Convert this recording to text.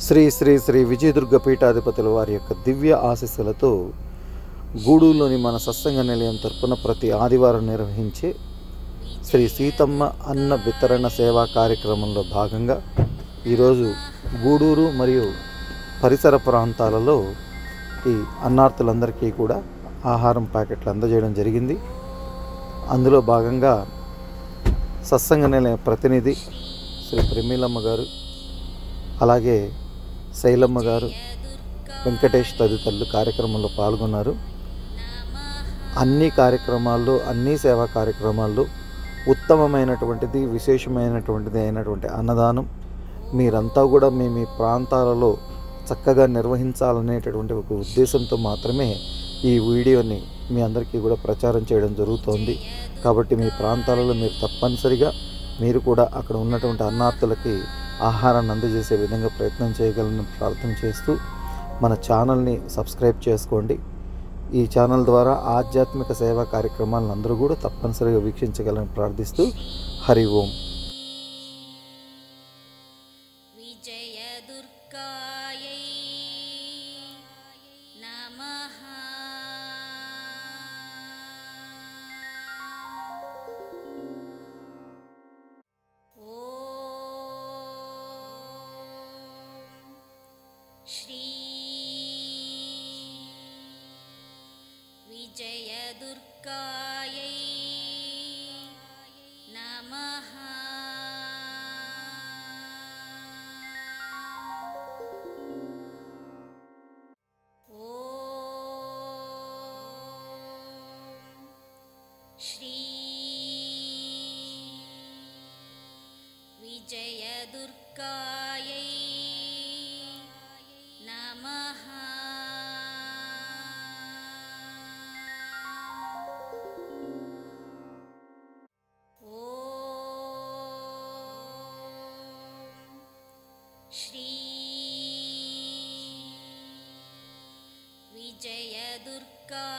శ్రీ శ్రీ శ్రీ విజయదుర్గ పీఠాధిపతుల వారి యొక్క దివ్య ఆశీస్సులతో గూడూరులోని మన సత్సంగ నిలయం తరపున ప్రతి ఆదివారం నిర్వహించే శ్రీ సీతమ్మ అన్న వితరణ సేవా కార్యక్రమంలో భాగంగా ఈరోజు గూడూరు మరియు పరిసర ప్రాంతాలలో ఈ అన్నార్తులందరికీ కూడా ఆహారం ప్యాకెట్లు అందజేయడం జరిగింది. అందులో భాగంగా సత్సంగ నిలయం ప్రతినిధి శ్రీ ప్రమీలమ్మ గారు, అలాగే శైలమ్మ గారు, వెంకటేష్ తదితరులు కార్యక్రమంలో పాల్గొన్నారు. అన్ని కార్యక్రమాల్లో, అన్ని సేవా కార్యక్రమాల్లో ఉత్తమమైనటువంటిది, విశేషమైనటువంటిది అయినటువంటి అన్నదానం మీరంతా కూడా మీ ప్రాంతాలలో చక్కగా నిర్వహించాలనేటటువంటి ఒక ఉద్దేశంతో మాత్రమే ఈ వీడియోని మీ అందరికీ కూడా ప్రచారం చేయడం జరుగుతోంది. కాబట్టి మీ ప్రాంతాలలో మీరు తప్పనిసరిగా మీరు కూడా అక్కడ ఉన్నటువంటి అన్నార్తులకి ఆహారాన్ని అందజేసే విధంగా ప్రయత్నం చేయగలని ప్రార్థన చేస్తూ మన ఛానల్ని సబ్స్క్రైబ్ చేసుకోండి. ఈ ఛానల్ ద్వారా ఆధ్యాత్మిక సేవా కార్యక్రమాలను అందరూ కూడా తప్పనిసరిగా వీక్షించగలని ప్రార్థిస్తూ హరి ఓం. श्री विजयदुर्गायै नमः। ॐ श्री विजयदुर्गायै नमः। ॐ श्री विजयदुर्गा